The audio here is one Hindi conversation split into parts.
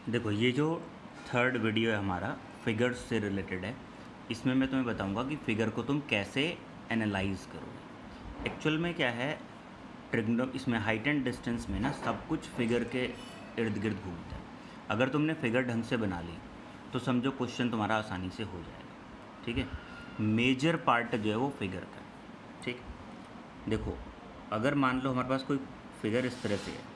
देखो, ये जो थर्ड वीडियो है हमारा फिगर्स से रिलेटेड है। इसमें मैं तुम्हें बताऊंगा कि फ़िगर को तुम कैसे एनालाइज करोगे। एक्चुअल में क्या है, ट्रिग्नो इसमें हाइट एंड डिस्टेंस में ना सब कुछ फिगर के इर्द गिर्द घूमता है। अगर तुमने फिगर ढंग से बना ली तो समझो क्वेश्चन तुम्हारा आसानी से हो जाएगा। ठीक है, मेजर पार्ट जो है वो फिगर का है। ठीक, देखो अगर मान लो हमारे पास कोई फिगर इस तरह से है,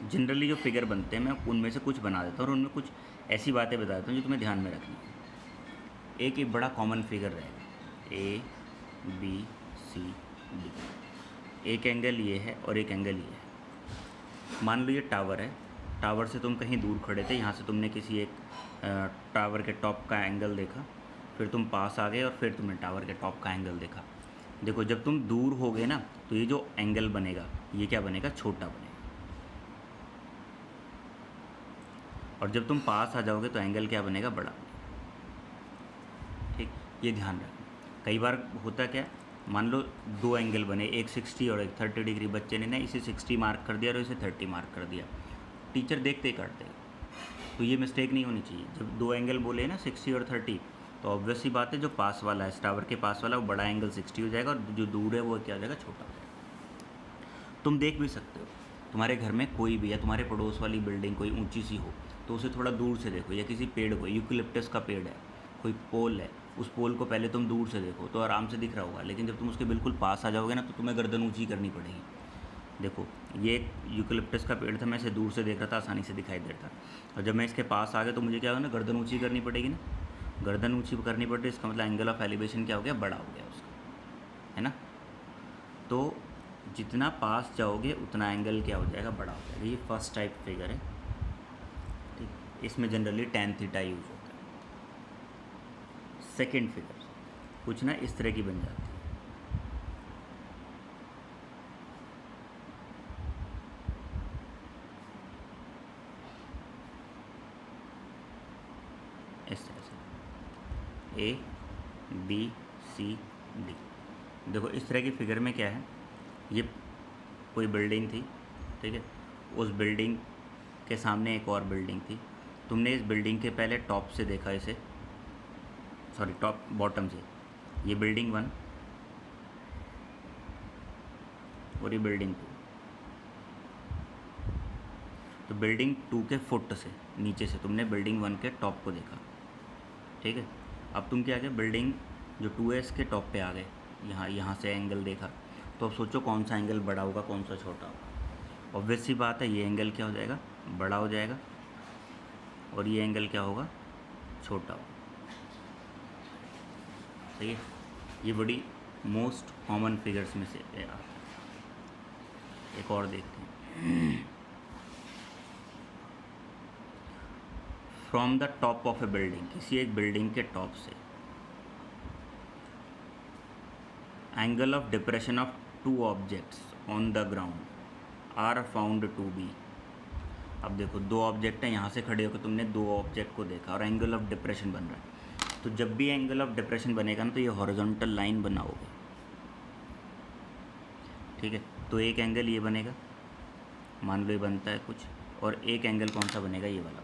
जनरली जो फिगर बनते हैं मैं उनमें से कुछ बना देता हूँ और उनमें कुछ ऐसी बातें बता देता हूँ जो तुम्हें ध्यान में रखनी है। एक बड़ा कॉमन फिगर रहेगा ए बी सी डी। एक एंगल ये है और एक एंगल ये है। मान लो ये टावर है, टावर से तुम कहीं दूर खड़े थे, यहाँ से तुमने किसी एक टावर के टॉप का एंगल देखा, फिर तुम पास आ गए और फिर तुमने टावर के टॉप का एंगल देखा। देखो जब तुम दूर हो गए ना तो ये जो एंगल बनेगा ये क्या बनेगा, छोटा बनेगा। और जब तुम पास आ जाओगे तो एंगल क्या बनेगा, बड़ा। ठीक, ये ध्यान रखना। कई बार होता क्या, मान लो दो एंगल बने, एक 60 और एक 30 डिग्री। बच्चे ने ना इसे 60 मार्क कर दिया और इसे 30 मार्क कर दिया। टीचर देखते ही काट देगा। तो ये मिस्टेक नहीं होनी चाहिए। जब दो एंगल बोले ना 60 और 30, तो ऑब्वियस सी बात है जो पास वाला है, टावर के पास वाला, वो बड़ा एंगल 60 हो जाएगा और जो दूर है वो क्या हो जाएगा, छोटा हो जाएगा। तुम देख भी सकते हो, तुम्हारे घर में कोई भी है, तुम्हारे पड़ोस वाली बिल्डिंग कोई ऊंची सी हो तो उसे थोड़ा दूर से देखो, या किसी पेड़ को, यूकलिप्टस का पेड़ है, कोई पोल है, उस पोल को पहले तुम दूर से देखो तो आराम से दिख रहा होगा। लेकिन जब तुम उसके बिल्कुल पास आ जाओगे ना तो तुम्हें गर्दन ऊंची करनी पड़ेगी। देखो ये एक यूकलिप्टस का पेड़ था, मैं इसे दूर से देख रहा था, आसानी से दिखाई देता था। और जब मैं इसके पास आ गया तो मुझे क्या होगा ना, गर्दन ऊंची करनी पड़ेगी ना। गर्दन ऊंची करनी पड़ रही, इसका मतलब एंगल ऑफ एलिवेशन क्या हो गया, बड़ा हो गया उसका, है ना। तो जितना पास जाओगे उतना एंगल क्या हो जाएगा, बड़ा हो जाएगा। ये फर्स्ट टाइप फिगर है। ठीक, इसमें जनरली tan थीटा यूज होता है। सेकेंड फिगर कुछ ना इस तरह की बन जाती है। इस तरह से ए बी सी डी। देखो इस तरह की फिगर में क्या है, ये कोई बिल्डिंग थी, ठीक है, उस बिल्डिंग के सामने एक और बिल्डिंग थी। तुमने इस बिल्डिंग के पहले टॉप से देखा इसे, सॉरी टॉप बॉटम से, ये बिल्डिंग 1 और ये बिल्डिंग 2। तो बिल्डिंग 2 के फुट से नीचे से तुमने बिल्डिंग 1 के टॉप को देखा। ठीक है, अब तुम क्या गए, बिल्डिंग जो 2 है इसके टॉप पे आ गए, यहाँ से एंगल देखा। तो अब सोचो कौन सा एंगल बड़ा होगा, कौन सा छोटा होगा। ऑब्वियस सी बात है, ये एंगल क्या हो जाएगा, बड़ा हो जाएगा, और ये एंगल क्या होगा, छोटा होगा। सही है, ये बड़ी मोस्ट कॉमन फिगर्स में से है। एक और देखते हैं। From the top of a building, किसी एक बिल्डिंग के टॉप से, angle of depression of 2 objects on the ground are found to be. अब देखो 2 ऑब्जेक्ट हैं, यहाँ से खड़े होकर तुमने 2 ऑब्जेक्ट को देखा और एंगल ऑफ डिप्रेशन बन रहा है। तो जब भी एंगल ऑफ डिप्रेशन बनेगा ना तो ये हॉरिजॉन्टल लाइन बनाओगे। ठीक है, तो एक एंगल ये बनेगा, मान लो ये बनता है कुछ, और एक एंगल कौन सा बनेगा, ये वाला।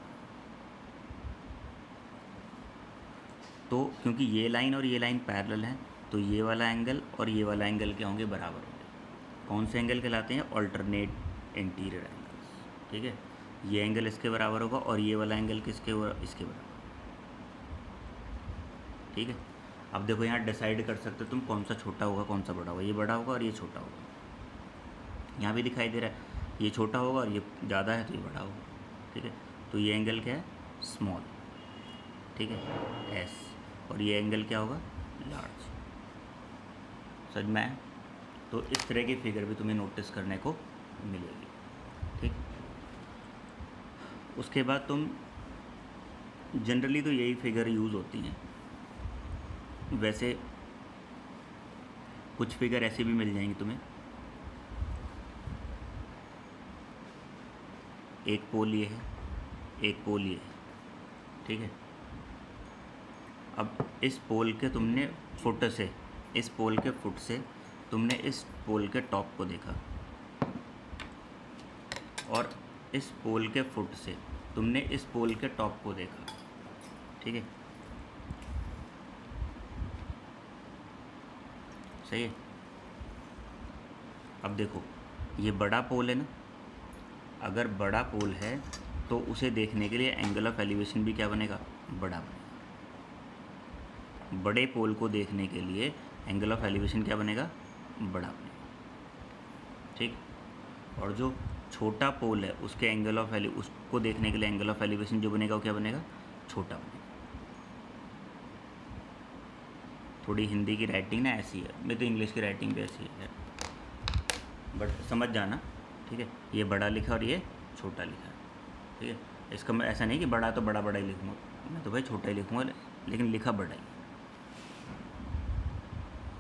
तो क्योंकि ये लाइन और ये लाइन पैरेलल हैं तो ये वाला एंगल और ये वाला एंगल क्या होंगे, बराबर होंगे। कौन से एंगल कहलाते हैं, ऑल्टरनेट इंटीरियर एंगल्स। ठीक है, ये एंगल इसके बराबर होगा और ये वाला एंगल इसके बराबर। ठीक है, अब देखो यहाँ डिसाइड कर सकते हो तुम कौन सा छोटा होगा कौन सा बड़ा होगा। ये बड़ा होगा और ये छोटा होगा। यहाँ भी दिखाई दे रहा है, ये छोटा होगा और ये ज़्यादा है तो ये बड़ा होगा। ठीक है, तो ये एंगल क्या है, स्मॉल। ठीक है, एस, और ये एंगल क्या होगा, लार्ज। समझ में आया। तो इस तरह की फिगर भी तुम्हें नोटिस करने को मिलेगी। ठीक, उसके बाद तुम जनरली तो यही फिगर यूज़ होती हैं। वैसे कुछ फिगर ऐसी भी मिल जाएंगी तुम्हें, एक पोल ये है, एक पोल ये है। ठीक है, अब इस पोल के तुमने फुट से, इस पोल के फुट से तुमने इस पोल के टॉप को देखा, और इस पोल के फुट से तुमने इस पोल के टॉप को देखा, ठीक है, सही है। अब देखो ये बड़ा पोल है ना, अगर बड़ा पोल है तो उसे देखने के लिए एंगल ऑफ एलिवेशन भी क्या बनेगा, बड़ा बनेगा। बड़े पोल को देखने के लिए एंगल ऑफ एलिवेशन क्या बनेगा, बड़ा बनेगा, ठीक। और जो छोटा पोल है उसके एंगल ऑफ उसको देखने के लिए एंगल ऑफ एलिवेशन जो बनेगा वो क्या बनेगा, छोटा बनेगा। थोड़ी हिंदी की राइटिंग ना ऐसी है, मैं तो इंग्लिश की राइटिंग भी ऐसी है, बट समझ जाना, ठीक है। ये बड़ा लिखा और ये छोटा लिखा है, ठीक है। इसका मैं ऐसा नहीं कि बड़ा तो बड़ा बड़ा ही लिखूँगा, मैं तो भाई छोटा ही लिखूँगा, लेकिन लिखा बड़ा ही।